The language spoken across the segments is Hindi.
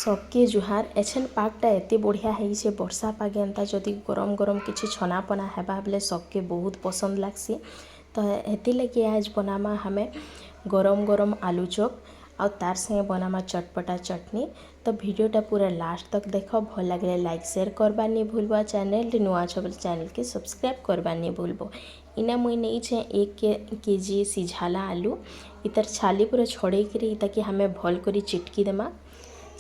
सबके जुहार एछन पागटा एते बढ़िया है वर्षा पागे एंता जदि गरम गरम किसी छनापना हेबा बेले सबके बहुत पसंद लागसी। तो हेती लगे आज बनामा हमें गरम गरम आलू चॉप और तार संगे बनामा चटपटा चटनी। तो वीडियोटा पूरा लास्ट तक देख, भल लगे लाइक शेयर करवा नहीं भूलबो। चैनल नुआ छबल चैनल के सब्सक्राइब करवा नहीं भूलबो। इना मुई नहीं छे 1 केजी सिझाला आलू इतर छाली पूरा छड़े करी ताकि हमें भल करी चिटकी देमा।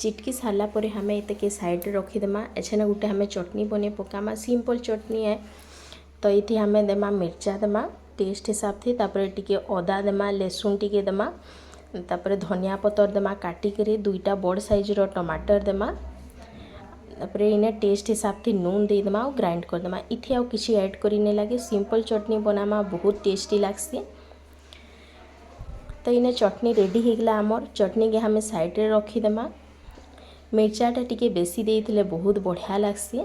चिटकी सारा पर हमें इतके साइड रखीदेमा। एछे गोटे हमें चटनी बने पकामा, सिंपल चटनी है। तो ये हमें देमा मिर्चा देमा टेस्ट हिसाब थी, तापर टिके अदा देमा, लहसुन टिके देमा, तापर धनिया पतर देमा काटिक, 2टा बड़ साइजर टमाटर देमा, तापर इने टेस्ट हिसाब थी नून दे देमा और ग्राइंड कर देमा। इथे आउ किसी ऐड करी नहीं लगे, सिंपल चटनी बनामा बहुत टेस्टी लागसी। तो इने चटनी रेडी हो गला आमर। चटनी के हमें साइड रे रखीदेमा। मिर्चाटा टिके बेसी देइथिले बहुत बढ़िया लागसी।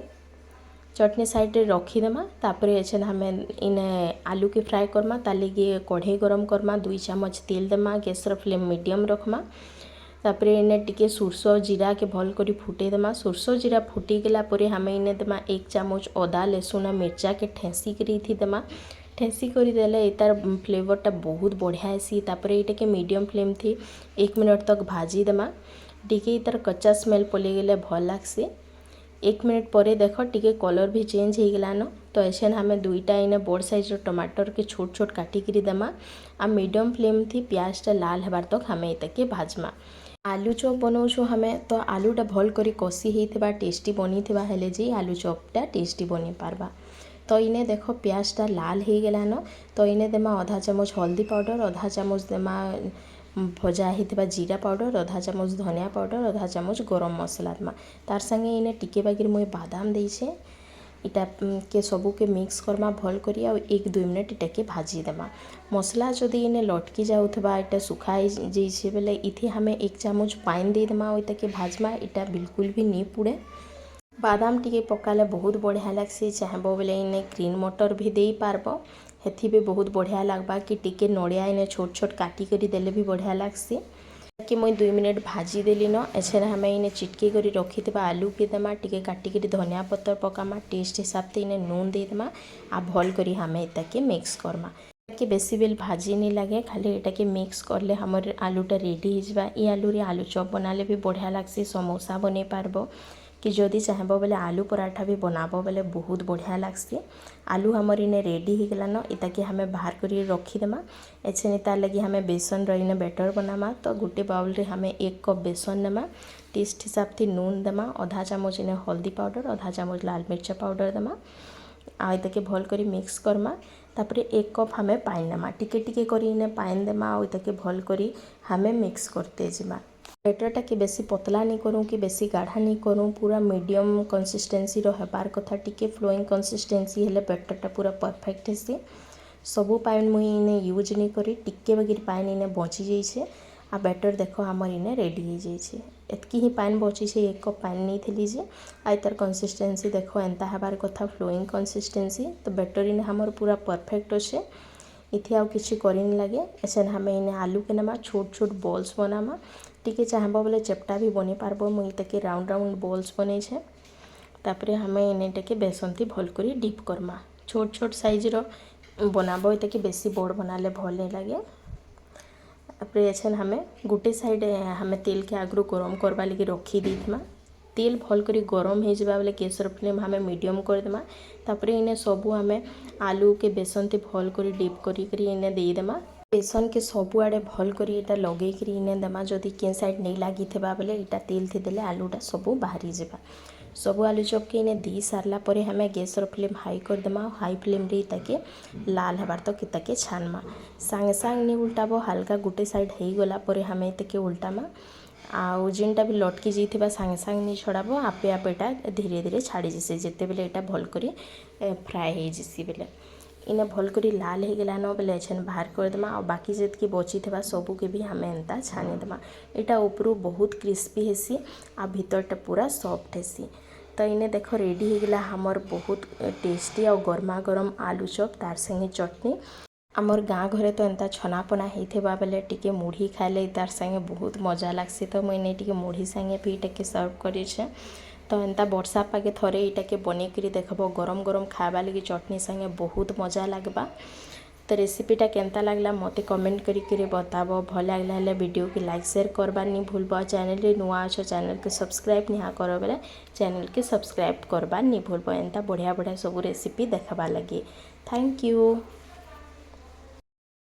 चटनी साइड रे रखीदेमा। तापर एछन हमें इने आलू के फ्राए करमा। ताले कढ़ाई गरम करमा, 2 चम्मच तेल देमा, गैसर फ्लेम मीडियम रखमा। तापर इने टिके सोरस जीरा के भल करी फुटे देमा। सोरस जीरा फुटी गला परे हमें इने देमा 1 चम्मच अदा लहसुन मिर्चा के ठेसी करी थी देमा। ठेसी करी देले तार फ्लेवरटा बहुत बढ़िया आसी। तापर एटा के मीडियम फ्लेम थी 1 मिनट तक भाजी देमा। टिके तार कच्चा स्मेल पलि गले भल लागसी। 1 मिनट पर देख टिके कलर भी चेंज हो गलान। तो ऐसे हमें 2टा इने बड़ साइज टमाटर के छोट छोट काटिक देमा। आ मीडियम फ्लेम थी प्याजटा लाल हेबार तक हमें इतके भाजमा। आलू चॉप बनाऊँ हमें, तो आलूटा भल करी कषी होता टेस्टी बनी थी हेले जी आलू चॉपटा टेस्टी बनी पारबा। तो इने देख प्याजटा लाल हो गलान। तो इने देमा आधा चामच हल्दी पाउडर, आधा चामच देमा भजा होता जीरा पाउडर, आधा चामच धनिया पाउडर, आधा चामच गरम मसला देमा। तार संगे इने टिके बागिर मुई बादाम देइछे। इटा के सबू के मिक्स करमा भल करी आ 1-2 मिनट इटा के भाजी देमा। मसला जदि इने लटकी जाउथबा इटा सुखाई जाइछे बेले इथे हमें 1 चामच पानी दे देमा। इटा के भाजमा इटा बिल्कुल भी नहीं पुड़े। बादाम टिके पकाले बहुत बढ़िया लागसी। चाहबो बेले इने ग्रीन मटर भी दे पारबो, हेथी भी बहुत बढ़िया लगबा। कि टिके नड़िया इने छोट छोट काटी करी देले भी बढ़िया लागसी। कि मुई 2 मिनट भाजी देली न। एछे हमें इने चिटकी करी रखी देबा आलू के देमा, टिके काटी करी धनिया पत्तर पकामा, टेस्ट हिसाब से इने नून दे देमा। आ भल करी हमें इताके मिक्स करमा। कि बेसी बेल भाजी नहीं लगे, खाली एटा के मिक्स करले हमर आलूटा रेडी हो जाबा। ई आलू रे आलू चॉप बनाले भी बढ़िया लागसी। समोसा बने पारबो कि जदि चाहबो बेले आलू पराठा भी बनाबो बेले बहुत बढ़िया लागसी। आलू हमर इने रेडी हो गलान। इताके हमें बाहर करी रखी देमा। एछे तार लगी हमें बेसन रहीने बैटर बनामा। तो गोटे बाउल रे हमें 1 कप बेसन नेमा। टेस्ट हिसाब से नून देमा, आधा चामच इने हल्दी पाउडर, आधा चामच लाल मिर्चा पाउडर देमा। आ इताके भल करी मिक्स करमा। तापरे 1 कप हमें पानी नेमा। टिके टिके करी इने पानी देमा। आ इताके भल करी हमें मिक्स करते जिमा। बैटरटा कि बेसी पतला नहीं करूँ कि बेसी गाढ़ा नहीं करूँ, पूरा मीडियम कंसिस्टेंसी हेबार कथा। टिके फ्लोइंग कंसिस्टेंसी हेले बैटरटा पूरा परफेक्ट हेसी। सबू पानी मुई इने यूज नहीं करी, टिके बगिर पानी इने बची जाइछे। आ बैटर देखो हमर इने रेडी हो जाइछे। एतकी ही पानी बची छे, 1 कप पानी नहीं थी जे। आ तार कंसिस्टेंसी देखो एंता हेबार कथा, फ्लोइंग कंसिस्टेंसी। तो बैटर इने हमर पूरा परफेक्ट अच्छे। इथे आउ किसी करी नहीं लगे। ऐसे हमें इने आलू के नमा छोट छोट बॉल्स बनामा। टिके चाहबो बोले चेप्टा भी बनी पारबो। मुई ताके राउंड राउंड बॉल्स बनै छे। तापरे हमें इने टाके बेसन थी भल करी डिप करमा। छोट छोट साइज रो बनाबो, ताकि बेसी बड़ बनाले भल नहीं लगे। तापरे एछन हमें गोटे साइड हमें तेल के आगरू गरम करवा लगी रखी देथमा। तेल भल करी गरम हो जाबा बेले गैसर फ्लेम हमें मीडियम कर देमा। तापरे इने सबू हमें आलू के बेसन थी भल करी डिप करी इने दे देमा। बेसन के सबू आड़े भल करी इटा लगे करी इने देमा। जदि के साइड नहीं लगी थिबा बेले इटा तेल थी देले आलूटा सबू बाहरी जाबा। सबू आलू चॉप के इने दी सारला परे हमें गैसर फ्लेम हाई कर देमा। हाई फ्लेम रे इताके लाल हबार तक इताके छानमा। सांगे सांग नहीं उल्टाबो, हल्का गोटे साइड हो गला परे हमें इताके उल्टामा। आउ जेनटा भी लटकी जाइथिबा सांगे सांग नहीं छड़ाबो, आपे आपे एटा धीरे धीरे छाड़ी जैसे जेते बेले एटा भल करी फ्राए हो जैसी बेले इने भल करी लाल हो गलान बेले एछन बाहर कर देमा। और बाकी जेतकी बची थिबा सबू के भी हमें एंता छानी देमा। एटा ऊपरू बहुत क्रिस्पी हेसी आ भीतरटा पूरा सॉफ्ट हेसी। तो इने देखो रेडी हो गला हमर बहुत टेस्टी और गर्मा गर्म आलू चॉप, तार संगे चटनी। आमर गाँ घरे तो एंता छनापना होता बेले टिके मुढ़ी खाइले तार संगे बहुत मजा लागसी। तो मुझे टिके मुढ़ी संगे भी टे सर्व करे। तो एंता वर्षा पागे थरे यहाँ के बनईकरी देखब गरम गरम खावा लगी चटनी संगे बहुत मजा लगवा। तो रेसिपीटा केंता लगला मत कमेंट करी बताब। भल लगला वीडियो की लाइक शेयर करबार नहीं भूलब। चैनल रे नुआ अच्छ चैनल के सब्सक्राइब नहीं कर बेले चैनल के सब्सक्राइब करबार नहीं भूलब। एंता बढ़िया बढ़िया सब रेसिपी देखबा लगी। Thank you.